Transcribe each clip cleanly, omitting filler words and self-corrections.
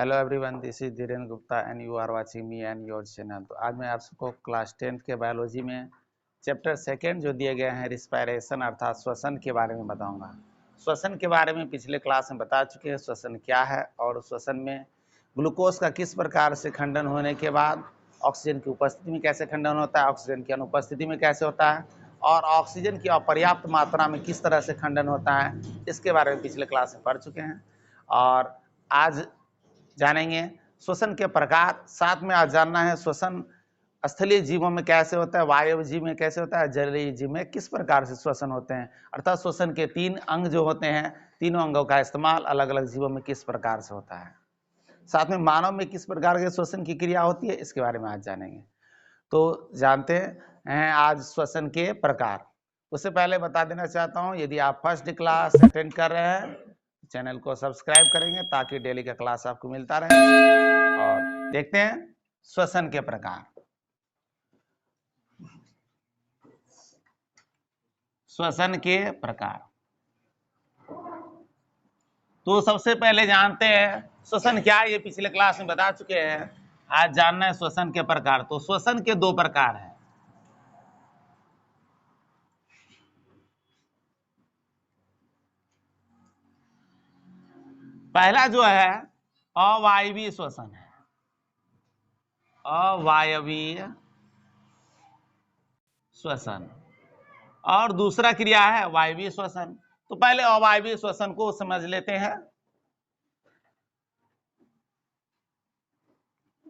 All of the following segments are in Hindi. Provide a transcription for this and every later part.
Hello everyone, this is Dhirendra Gupta and you are watching me and your channel. तो आज मैं आप सबको क्लास 10th के बायोलॉजी में चैप्टर सेकेंड जो दिए गए हैं रिस्पायरेशन अर्थात श्वसन के बारे में बताऊंगा। श्वसन के बारे में पिछले क्लास में बता चुके हैं श्वसन क्या है, और श्वसन में ग्लूकोज का किस प्रकार से खंडन होने के बाद ऑक्सीजन की उपस्थिति में कैसे खंडन होता है, ऑक्सीजन की अनुपस्थिति में कैसे होता है, और ऑक्सीजन की अपर्याप्त मात्रा में किस तरह से खंडन होता है, इसके बारे में पिछले क्लास में पढ़ चुके हैं। और आज जानेंगे श्वसन के प्रकार। साथ में आज जानना है श्वसन स्थलीय जीवों में कैसे होता है, वायु जीव में कैसे होता है, जलीय जीव में किस प्रकार से श्वसन होते हैं, अर्थात श्वसन के 3 अंग जो होते हैं, तीनों अंगों का इस्तेमाल अलग अलग जीवों में किस प्रकार से होता है। साथ में मानव में किस प्रकार के श्वसन की क्रिया होती है, इसके बारे में आज जानेंगे। तो जानते हैं आज श्वसन के प्रकार। उससे पहले बता देना चाहता हूं, यदि आप फर्स्ट क्लास अटेंड कर रहे हैं चैनल को सब्सक्राइब करेंगे ताकि डेली का क्लास आपको मिलता रहे। और देखते हैं श्वसन के प्रकार। श्वसन के प्रकार तो सबसे पहले जानते हैं श्वसन क्या है, ये पिछले क्लास में बता चुके हैं। आज जानना है श्वसन के प्रकार। तो श्वसन के 2 प्रकार हैं। पहला जो है अवायवीय श्वसन है, अवायवीय श्वसन, और दूसरा क्रिया है वायवीय श्वसन। तो पहले अवायवीय श्वसन को समझ लेते हैं।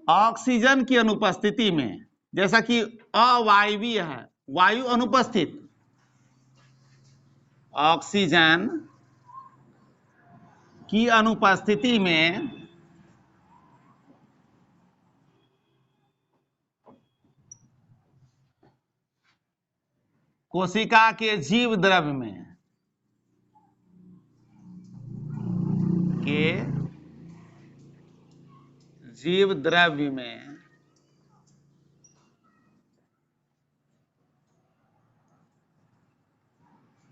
ऑक्सीजन की अनुपस्थिति में, जैसा कि अवायवीय है, वायु अनुपस्थित, ऑक्सीजन की अनुपस्थिति में कोशिका के जीव द्रव्य में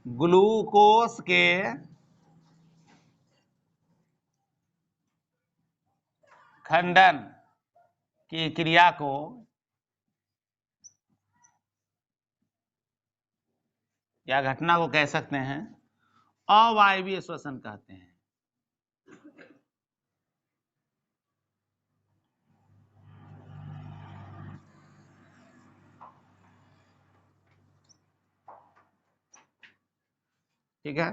ग्लूकोज के खंडन की क्रिया को या घटना को कह सकते हैं अवायवीय श्वसन कहते हैं। ठीक है,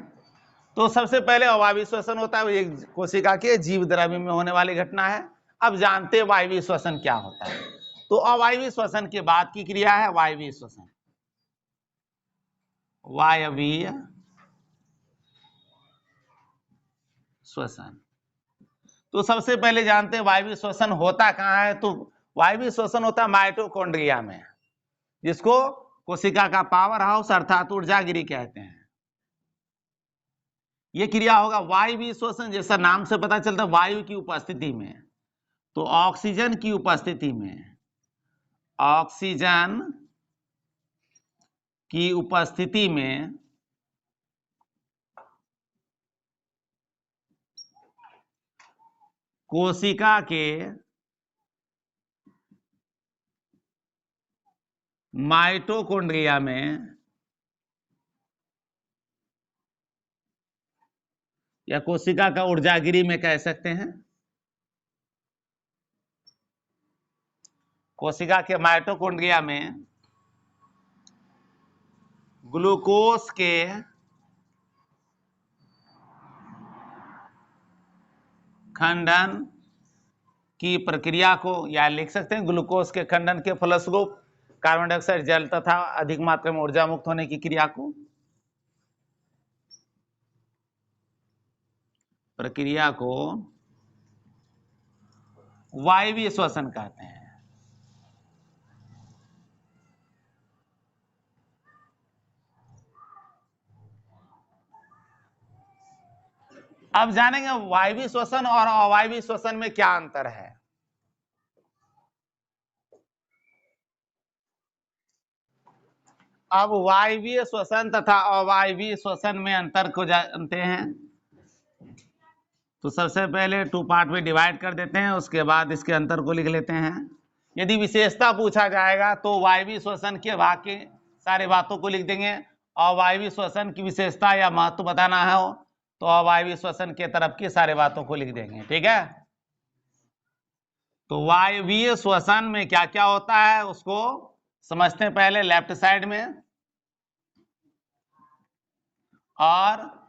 तो सबसे पहले अवायवीय श्वसन होता है, ये कोशिका के जीव द्रव्य में होने वाली घटना है। अब जानते हैं वायवीय श्वसन क्या होता है। तो अवायवीय श्वसन के बाद की क्रिया है वायवीय श्वसन। वायवीय श्वसन, तो सबसे पहले जानते हैं वायवीय श्वसन होता कहाँ है। तो वायवीय श्वसन होता है माइटोकॉन्ड्रिया में, जिसको कोशिका का पावर हाउस अर्थात ऊर्जागिरी कहते हैं। यह क्रिया होगा वायवीय श्वसन, जैसा नाम से पता चलता है वायु की उपस्थिति में। तो ऑक्सीजन की उपस्थिति में, ऑक्सीजन की उपस्थिति में कोशिका के माइटोकॉन्ड्रिया में या कोशिका का ऊर्जागिरी में कह सकते हैं, कोशिका के माइटोकॉन्ड्रिया में ग्लूकोज के खंडन की प्रक्रिया को, या लिख सकते हैं ग्लूकोज के खंडन के फलस्वरूप कार्बन डाइऑक्साइड जल तथा अधिक मात्रा में ऊर्जा मुक्त होने की प्रक्रिया को वायवीय श्वसन कहते हैं। अब जानेंगे वायवीय श्वसन और अवायवीय श्वसन में क्या अंतर है। अब वायवीय श्वसन तथा अवायवीय श्वसन में अंतर को जानते हैं। तो सबसे पहले 2 पार्ट में डिवाइड कर देते हैं, उसके बाद इसके अंतर को लिख लेते हैं। यदि विशेषता पूछा जाएगा तो वायवीय श्वसन के भाग के सारे बातों को लिख देंगे, और वायवीय श्वसन की विशेषता या महत्व बताना है तो अवायवीय श्वसन के तरफ की सारे बातों को लिख देंगे। ठीक है, तो वायवीय श्वसन में क्या क्या होता है उसको समझते हैं पहले लेफ्ट साइड में, और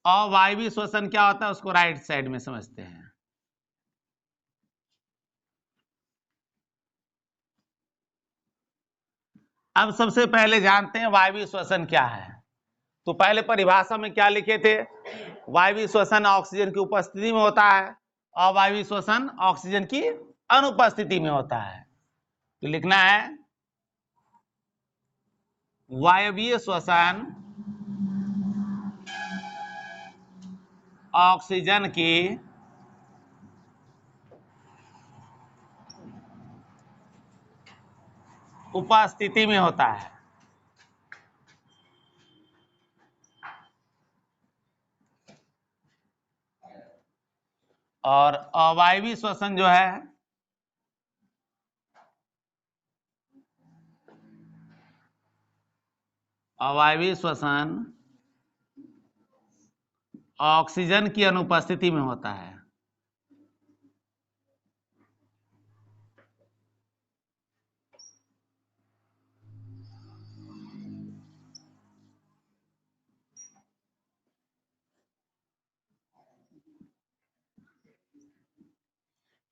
अवायवीय श्वसन क्या होता है उसको राइट साइड में समझते हैं। अब सबसे पहले जानते हैं वायवीय श्वसन क्या है। तो पहले परिभाषा में क्या लिखे थे, वायवीय श्वसन ऑक्सीजन की उपस्थिति में होता है, अवायवीय श्वसन ऑक्सीजन की अनुपस्थिति में होता है। तो लिखना है वायवीय श्वसन ऑक्सीजन की उपस्थिति में होता है, और अवायवीय श्वसन जो है अवायवीय श्वसन ऑक्सीजन की अनुपस्थिति में होता है।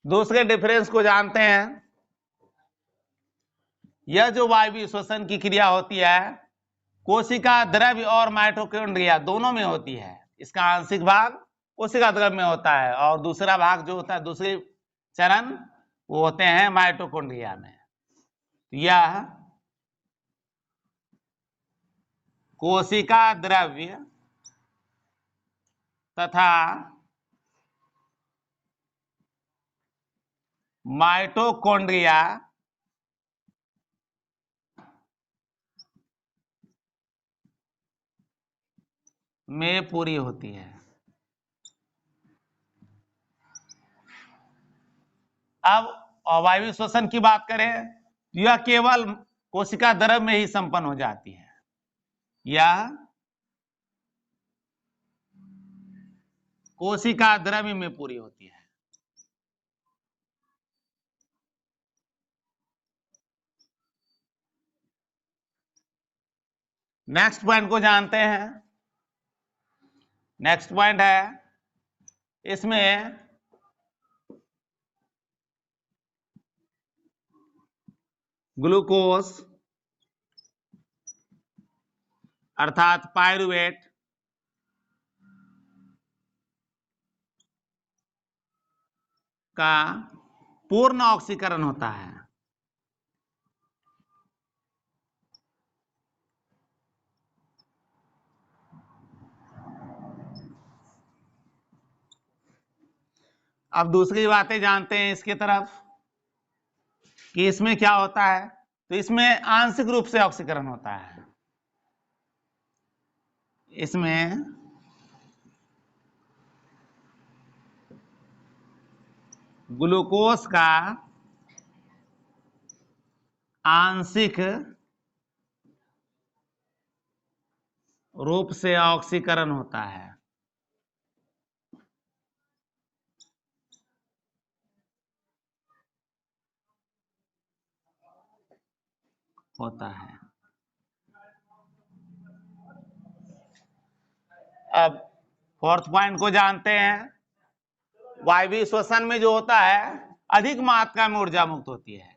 दूसरे डिफरेंस को जानते हैं। यह जो वायवीय श्वसन की क्रिया होती है कोशिका द्रव्य और माइटोकॉन्ड्रिया दोनों में होती है। इसका आंशिक भाग कोशिका द्रव्य में होता है और दूसरा भाग जो होता है दूसरे चरण वो होते हैं माइटोकॉन्ड्रिया में। यह कोशिका द्रव्य तथा माइटोकॉन्ड्रिया में पूरी होती है। अब अवायवीय श्वसन की बात करें तो यह केवल कोशिका द्रव्य में ही संपन्न हो जाती है। यह कोशिका द्रव्य में पूरी होती है। नेक्स्ट पॉइंट को जानते हैं। नेक्स्ट पॉइंट है इसमें ग्लूकोज अर्थात पायरुवेट का पूर्ण ऑक्सीकरण होता है। अब दूसरी बातें जानते हैं इसके तरफ कि इसमें क्या होता है। तो इसमें आंशिक रूप से ऑक्सीकरण होता है। इसमें ग्लूकोज का आंशिक रूप से ऑक्सीकरण होता है। अब फोर्थ पॉइंट को जानते हैं। वायवीय श्वसन में जो होता है अधिक मात्रा में ऊर्जा मुक्त होती है।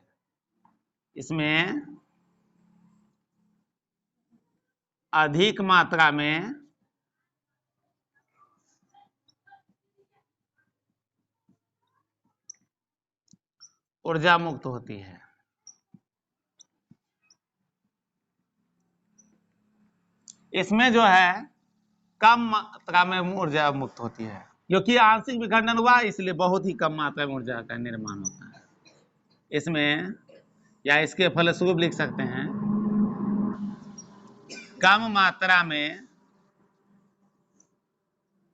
इसमें अधिक मात्रा में ऊर्जा मुक्त होती है। इसमें जो है कम मात्रा में ऊर्जा मुक्त होती है क्योंकि आंशिक विखंडन हुआ इसलिए बहुत ही कम मात्रा में ऊर्जा का निर्माण होता है इसमें, या इसके फलस्वरूप लिख सकते हैं कम मात्रा में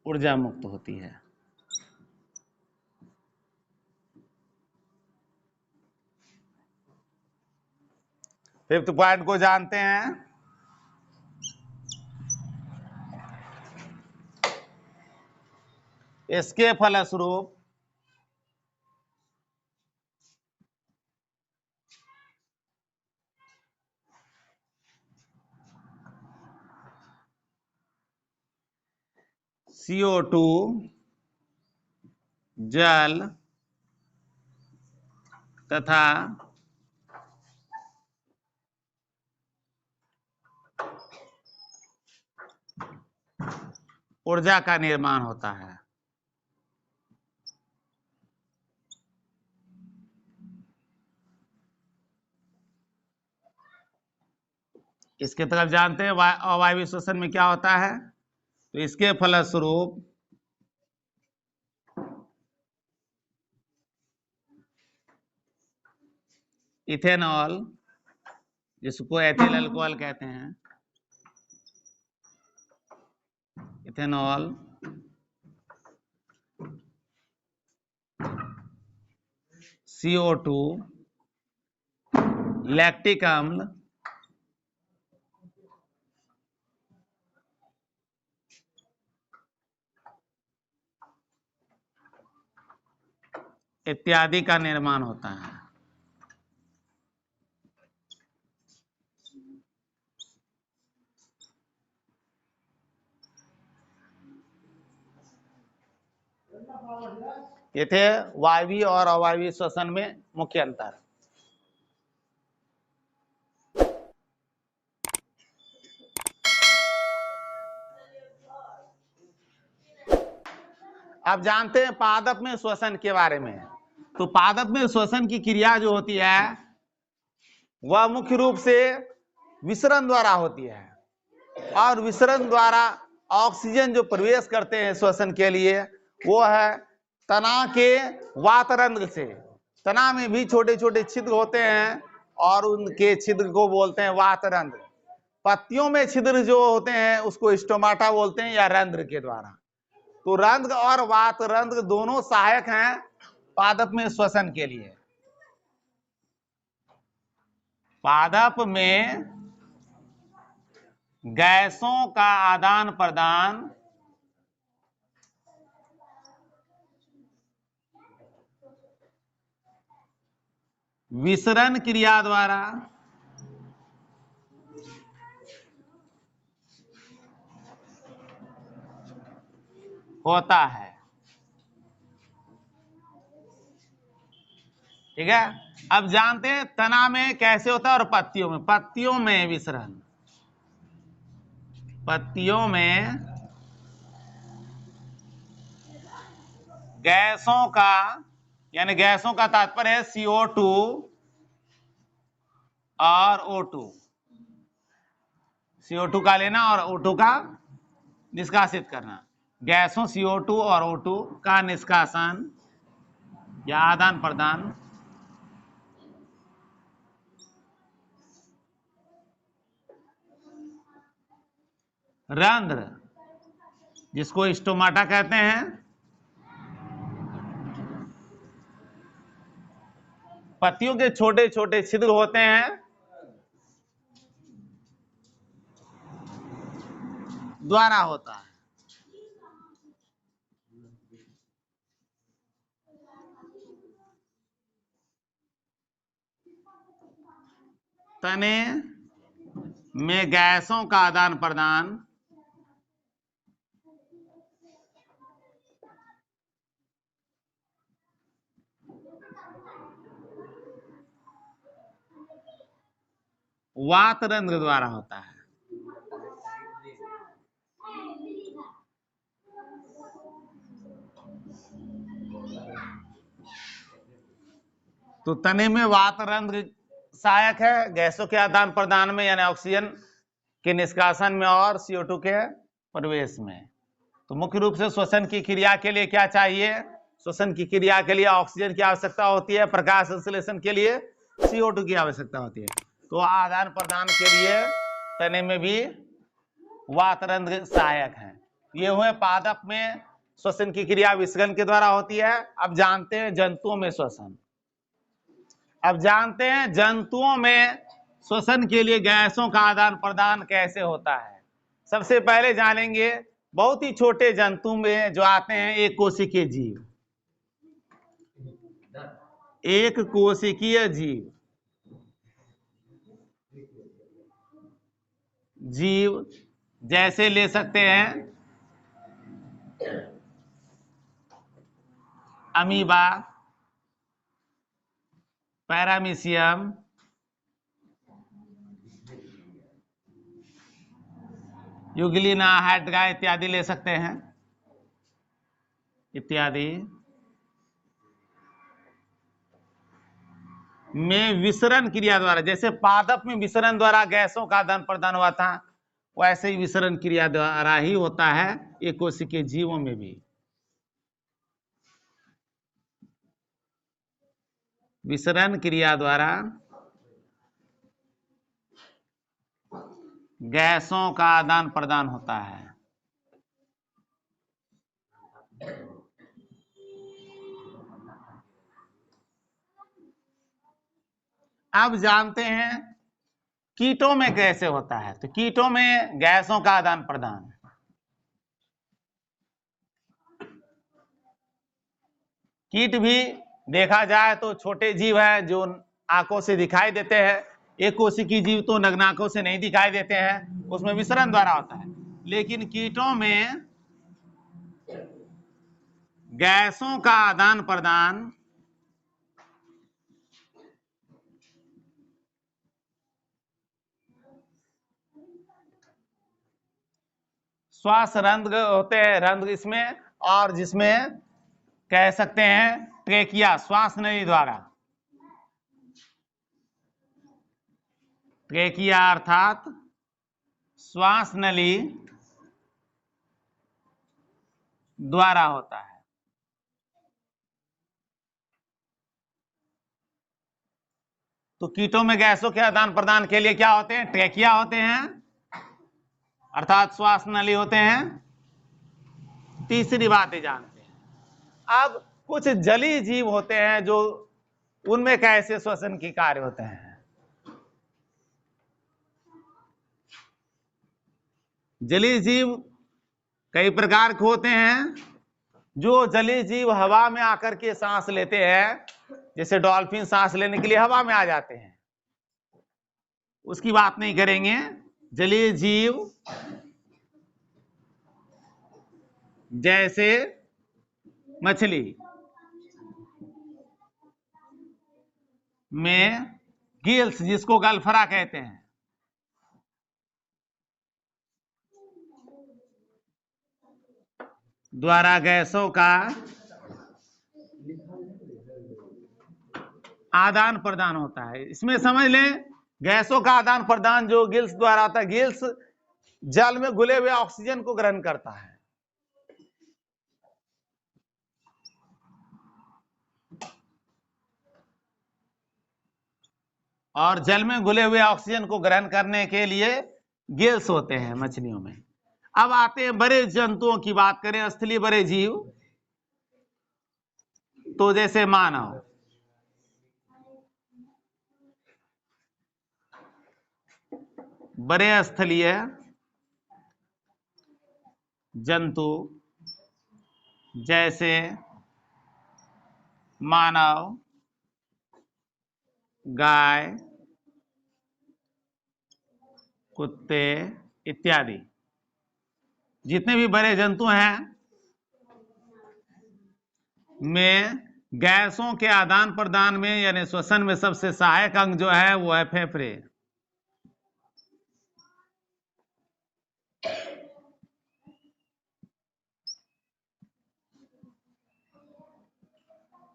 ऊर्जा मुक्त होती है। 5th पॉइंट को जानते हैं। इसके फलस्वरूप CO2 जल तथा ऊर्जा का निर्माण होता है। इसके तरफ जानते हैं अवायवीय श्वसन में क्या होता है। तो इसके फलस्वरूप इथेनॉल, जिसको एथिल अल्कोहल कहते हैं, इथेनॉल CO2 लैक्टिक अम्ल इत्यादि का निर्माण होता है। ये थे वायवीय और अवायवीय श्वसन में मुख्य अंतर। अब जानते हैं पादप में श्वसन के बारे में। तो पादप में श्वसन की क्रिया जो होती है वह मुख्य रूप से विसरण द्वारा होती है, और विसरण द्वारा ऑक्सीजन जो प्रवेश करते हैं श्वसन के लिए वो है तना के वातरंध्र से। तना में भी छोटे छोटे छिद्र होते हैं और उनके छिद्र को बोलते हैं वातरंध्र। पत्तियों में छिद्र जो होते हैं उसको स्टोमाटा बोलते हैं, या रंध्र के द्वारा। तो रंध्र और वातरंध्र दोनों सहायक हैं पादप में श्वसन के लिए। पादप में गैसों का आदान प्रदान विसरण क्रिया द्वारा होता है। ठीक है। अब जानते हैं तना में कैसे होता है और पत्तियों में। पत्तियों में विसरण, पत्तियों में गैसों का, यानी गैसों का तात्पर्य है CO2 और O2। CO2 का लेना और O2 का निष्कासित करना। गैसों CO2 और O2 का निष्कासन या आदान प्रदान रंध्र, जिसको स्टोमाटा कहते हैं, पत्तियों के छोटे छोटे छिद्र होते हैं द्वारा होता है। तने में गैसों का आदान प्रदान वातरंध्र द्वारा होता है। तो तने में वातरंध्र सहायक है गैसों के आदान प्रदान में, यानी ऑक्सीजन के निष्कासन में और CO2 के प्रवेश में। तो मुख्य रूप से श्वसन की क्रिया के लिए क्या चाहिए? श्वसन की क्रिया के लिए ऑक्सीजन की आवश्यकता होती है, प्रकाश संश्लेषण के लिए CO2 की आवश्यकता होती है। तो आदान प्रदान के लिए तने में भी वातरंध्र सहायक हैं। ये हुए पादप में श्वसन की क्रिया विसर्जन के द्वारा होती है। अब जानते हैं जंतुओं में श्वसन। अब जानते हैं जंतुओं में श्वसन के लिए गैसों का आदान प्रदान कैसे होता है। सबसे पहले जानेंगे बहुत ही छोटे जंतु में जो आते हैं एक कोशिकीय जीव। एक कोशिकीय जीव जैसे ले सकते हैं अमीबा, पैरामीशियम, यूग्लिना, हाइड्रा इत्यादि ले सकते हैं इत्यादि में विसरण क्रिया द्वारा, जैसे पादप में विसरण द्वारा गैसों का आदान प्रदान हुआ था, वैसे ही विसरण क्रिया द्वारा ही होता है एक कोशिकीय जीवों में भी। विसरण क्रिया द्वारा गैसों का आदान प्रदान होता है। अब जानते हैं कीटों में कैसे होता है। तो कीटों में गैसों का आदान प्रदान, कीट भी देखा जाए तो छोटे जीव है जो आंखों से दिखाई देते हैं। एक कोशिकीय जीव तो नग्न आंखों से नहीं दिखाई देते हैं, उसमें विसरण द्वारा होता है। लेकिन कीटों में गैसों का आदान प्रदान श्वास रंध्र होते हैं, रंध्र इसमें, और जिसमें कह सकते हैं ट्रेकिया, श्वास नली द्वारा, ट्रेकिया अर्थात श्वास नली द्वारा होता है। तो कीटों में गैसों के आदान प्रदान के लिए क्या होते हैं? ट्रेकिया होते हैं अर्थात श्वास नली होते हैं। तीसरी बात ये जानते हैं। अब कुछ जलीय जीव होते हैं जो उनमें कैसे श्वसन की कार्य होते हैं। जलीय जीव कई प्रकार के होते हैं। जो जलीय जीव हवा में आकर के सांस लेते हैं, जैसे डॉल्फिन सांस लेने के लिए हवा में आ जाते हैं, उसकी बात नहीं करेंगे। जलीय जीव जैसे मछली में गिल्स, जिसको गल्फरा कहते हैं, द्वारा गैसों का आदान प्रदान होता है। इसमें समझ लें गैसों का आदान प्रदान जो गिल्स द्वारा होता है। गिल्स जल में घुले हुए ऑक्सीजन को ग्रहण करता है, और जल में घुले हुए ऑक्सीजन को ग्रहण करने के लिए गिल्स होते हैं मछलियों में। अब आते हैं बड़े जंतुओं की बात करें, स्थलीय बड़े जीव, तो जैसे मानव, बड़े स्थलीय जंतु जैसे मानव, गाय, कुत्ते इत्यादि, जितने भी बड़े जंतु हैं में गैसों के आदान प्रदान में यानी श्वसन में सबसे सहायक अंग जो है वो है फेफड़े।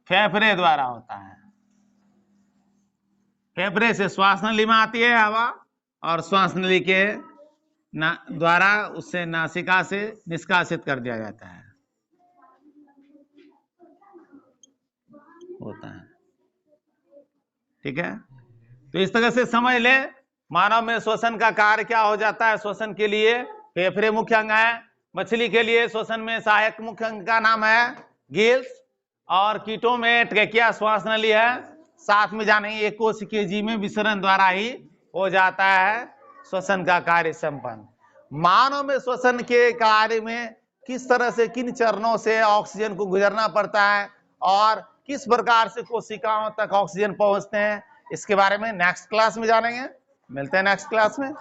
फेफड़े द्वारा होता है। फेफड़े से श्वास नली में आती है हवा, और श्वास नली के द्वारा उससे नासिका से निष्कासित कर दिया जाता है, होता है। ठीक है, तो इस तरह से समझ ले मानव में श्वसन का कार्य क्या हो जाता है। श्वसन के लिए फेफड़े मुख्य अंग है। मछली के लिए श्वसन में सहायक मुख्य अंग का नाम है गिल्स, और कीटों में ट्रेकिया श्वास नली है। साथ में जानेंगे एक कोशिकीय जीव में विसरण द्वारा ही हो जाता है श्वसन का कार्य संपन्न। मानव में श्वसन के कार्य में किस तरह से, किन चरणों से ऑक्सीजन को गुजरना पड़ता है और किस प्रकार से कोशिकाओं तक ऑक्सीजन पहुंचते हैं, इसके बारे में नेक्स्ट क्लास में जानेंगे। मिलते हैं नेक्स्ट क्लास में।